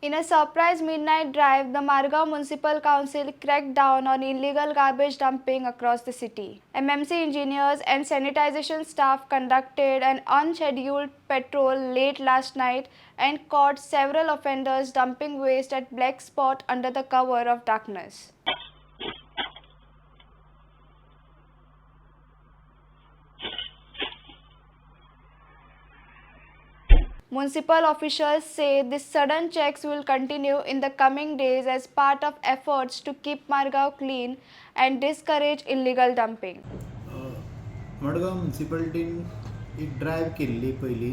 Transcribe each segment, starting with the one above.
In a surprise midnight drive, the Margao Municipal Council cracked down on illegal garbage dumping across the city. MMC engineers and sanitization staff conducted an unscheduled patrol late last night and caught several offenders dumping waste at Black Spot under the cover of darkness. Municipal officials say these sudden checks will continue in the coming days as part of efforts to keep Margao clean and discourage illegal dumping. Madgaon म्युन्सिपालिटीन एक drive केल्ली पयली.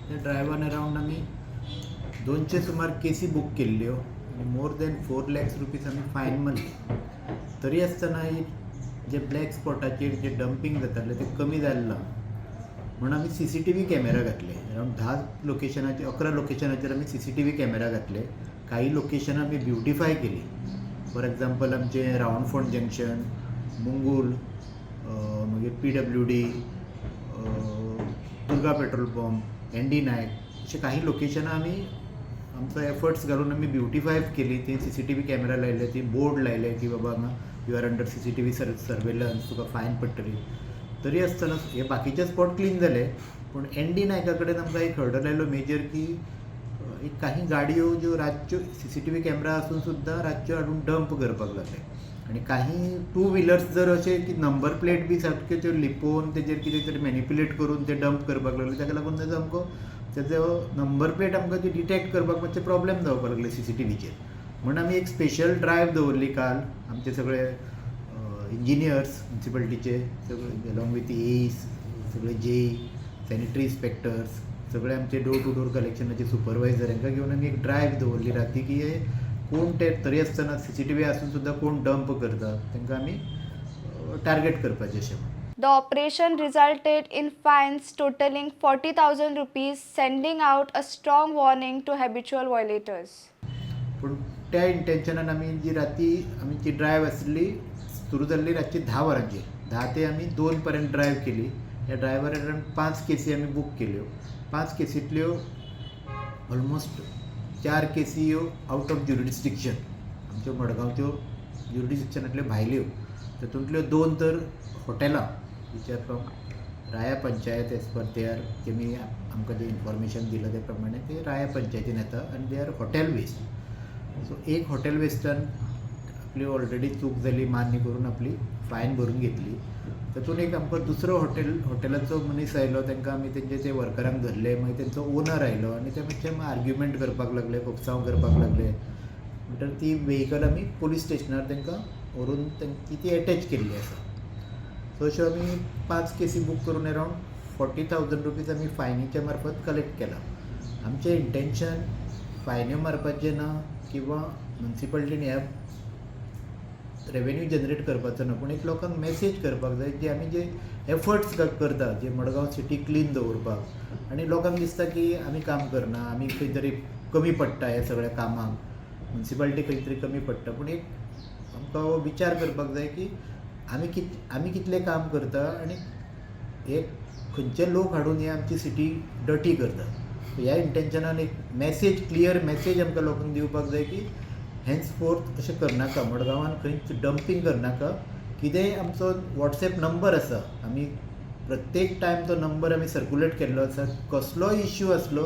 त्या ड्रायव्हान around आमी 200 सुमार केसी book केल्ल्यो आनी more than 4 lakhs rupees आमी फायन मारली. तरी आसतना जे ब्लॅक स्पॉटाचेर जे डंपिंग जातालें तें कमी जाल्लें ना म्हणून आमी CCTV कॅमेरा घातले. अरावंड 10 लोकेशनाचेर 11 लोकेशनाचेर आमी CCTV कॅमेरा घातले. काही लोकेशनां आमी ब्युटिफाय केली. फॉर एग्जाम्पल आमचे रावणफोंड जंक्शन, मुंगूल, मागीर PWD, Durga petrol pump, ND नायक अशे काही लोकेशनां आमी आमचो एफर्ट्स घालून आमी ब्युटिफाय केली. ती CCTV कॅमेरा लायले, ती बोर्ड लायले की बाबा हांगा you are under CCTV surveillance, तुका फायन पडटली. तरी आसतना हे बाकीचे स्पॉट क्लीन जाले. पूण ND नायका कडेन आमकां एक हर्डल आयलो मेजर की एक काही गाडयो ज्यो रातच्यो CCTV कॅमेरा आसून सुद्दां रातच्यो हाडून डंप करपाक लागले. आनी काही 2 व्हिलर्स जर अशे की नंबर प्लेट बी सारक्यो त्यो लिपोवन तेजेर कितें तरी मॅनिप्युलेट करून ते डंप करपाक लागले. ताका लागून ताजो आमकां तेजो नंबर प्लेट आमकां ती डिटेक्ट करपाक मातशे प्रॉब्लेम जावपाक लागले CCTVचेर. म्हणून आमी एक स्पेशल ड्रायव्ह दवरली काल. आमचे सगळे इंजिनियर्स म्युन्सिपालिटीचे सगळे अलॉंग विथ AEs, सगळे JE, सॅनिटरी इन्स्पेक्टर्स, सगळे आमचे डोर टू डोर कलेक्शनाचे सुपरवायझर हांकां घेवन आमी एक ड्रायव्ह दवरली राती की हे कोण ते तरी आसतना CCTV आसून सुद्दां कोण डंप करता तांकां आमी टार्गेट करपाचें अशें. The operation resulted in fines totaling 40,000 rupees, sending out a strong warning to habitual violators. पूण त्या इंटेन्शनान आमी जी राती आमची ड्रायव्ह आसली सुरू जाल्ली रातची 10 वरांचेर. 10 ते आमी 2 पर्यंत ड्रायव्ह केली. ह्या ड्रायव्हार अरावंड 5 केसी आमी बूक केल्यो. 5 केसींतल्यो ऑलमोस्ट 4 केसी ह्यो आउट ऑफ ज्युरिडिस्टिक्शन, आमच्यो मडगांवच्यो ज्युरिडिस्टिक्शनांतल्यो भायल्यो. तातूंतल्यो 2 तर हॉटेलां, which are from Raia panchayat. As पर दे आर तेमी आमकां जें इन्फॉर्मेशन दिलां त्या प्रमाणे ते राया पंचायतीन येता आनी they are hotel waste. So एक हॉटेल वेस्टान आपली ऑलरेडी चूक जाली मान्य करून आपली फायन भरून घेतली. तातूंत एक आमकां दुसरो हॉटेलाचो मनीस आयलो. तांकां आमी तेंचे ते वर्करांक धरले. मागीर तेंचो ओनर आयलो आनी ते मातशे आर्ग्युमेंट करपाक लागले, कोपसांव करपाक लागले. म्हणटकीर ती वेहिकल आमी पुलीस स्टेशनार तांकां व्हरून ती एटॅच केल्ली आसा. सो अश्यो आमी 5 केसी बूक करून अरावंड 40,000 रुपीज आमी फायनीच्या मार्फत कलेक्ट केला. आमचें इंटेन्शन फायन्यो मारपाचें ना किंवा म्युन्सिपालिटीन ह्या रेवेन्यू जनरेट करपाचो ना, पूण एक लोकांक मॅसेज करपाक जाय जे आमी जे एफर्ट्स करता जे मडगांव सिटी क्लीन दवरपाक. आनी लोकांक दिसता की आमी काम करना, आमी खंय तरी कमी पडटा हे सगळ्या कामाक, म्युन्सिपालिटी खंय तरी कमी पडटा. पूण एक आमकां हो विचार करपाक जाय की आमी कितलें काम करता आनी हे खंयचे लोक हाडून हे आमची सिटी डर्टी करता. ह्या इंटेन्शनान एक मॅसेज, क्लियर मॅसेज आमकां लोकांक दिवपाक जाय की हेन्सफोर्थ अशें करनाका, मडगांवान खंयच डंपिंग करनाका. कितेंय आमचो वॉट्सॅप नंबर आसा, आमी प्रत्येक टायम तो नंबर आमी सर्क्युलेट केल्लो आसा. कसलोय इश्यू आसलो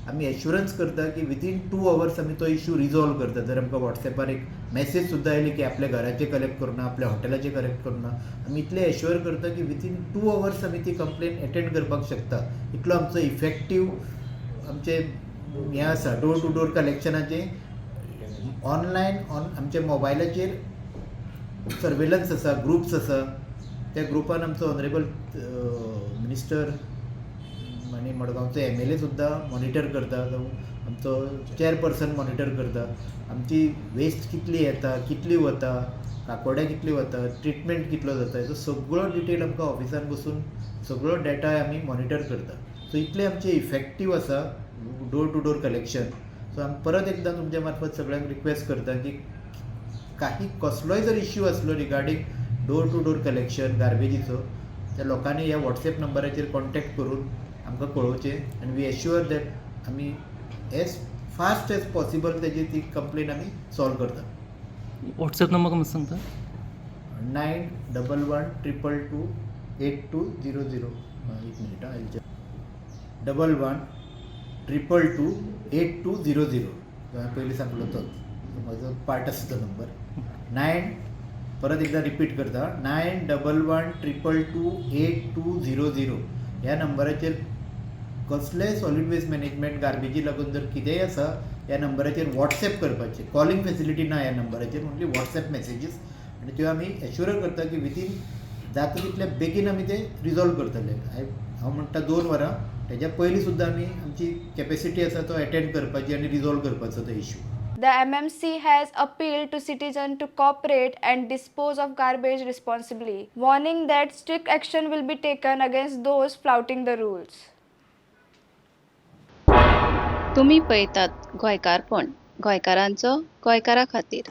आमी एश्युरन्स करता की विथीन 2 hours आमी तो इश्यू रिजॉल्व करता. जर आमकां वॉट्सॅपार एक मॅसेज सुद्दां आयली की आपल्या घराचें कलेक्ट करूं ना, आपल्या हॉटेलाचें कलेक्ट करूं ना, आमी इतलें एश्युअर करता की विथीन 2 hours आमी ती कंप्लेन एटेंड करपाक शकता. इतलो आमचो इफेक्टीव आमचे हें आसा. डोर टू डोर कलेक्शनाचें ऑनलायन आमच्या मोबायलाचेर सर्वेलन्स आसा, ग्रुप्स आसा. त्या ग्रुपान आमचो ऑनरेबल मिनिस्टर आनी मडगांवचो MLA सुद्दां मॉनिटर करता. आमचो चॅरपर्सन मॉनिटर करता. आमची वेस्ट कितली येता, कितली वता, काकोड्या कितली वता, ट्रिटमेंट कितलो जाता, हेचो सगळो डिटेल आमकां ऑफिसान बसून सगळो डेटा आमी मॉनिटर करता. सो इतलें आमचें इफेक्टीव आसा door to door collection. So हांव परत एकदां तुमच्या मार्फत सगळ्यांक रिक्वेस्ट करता की कसलोय जर इश्यू आसलो regarding door to door collection गार्बेजीचो, त्या लोकांनी ह्या वॉट्सॅप नंबराचेर कॉन्टॅक्ट करून आमकां कळोवचें. आनी वी एश्युअर दॅट आमी एज फास्ट एज पॉसिबल ताजी ती कंप्लेन आमी सॉल्व करता. व्हॉट्सॲप नंबर म्हाका सांगता. 9111228200. एक मिनिट आय 11228200. हांवें पयलीं सांगलो तोच म्हजो पार्ट आसा तो नंबर. 9 परत एकदा रिपीट करता 9111228200. ह्या नंबराचेर कसलेय सॉलिड वेस्ट मॅनेजमेंट गार्बेजी लागून जर कितेंय आसा ह्या नंबराचेर व्हॉट्सॲप करपाचें. कॉलिंग फॅसिलिटी ना ह्या नंबराचेर, ओन्ली व्हॉट्सॲप मेसेजीस, आनी त्यो आमी एश्युअर करता की विथीन जाता तितल्या बेगीन आमी ते रिजॉल्व करतले. हांव म्हणटा 2 वरां, तेज्या पयलीं सुद्दां आमी आमची कॅपेसिटी आसा तो अटेंड करपाची आनी रिजॉल्व करपाचो तो issue. The MMC has appealed to citizens to cooperate and dispose of garbage responsibly, warning that strict action will be taken against those flouting the rules. तुम्ही पळयतात गोंयकारपण, गोंयकारांचो गोंयकारा खातीर.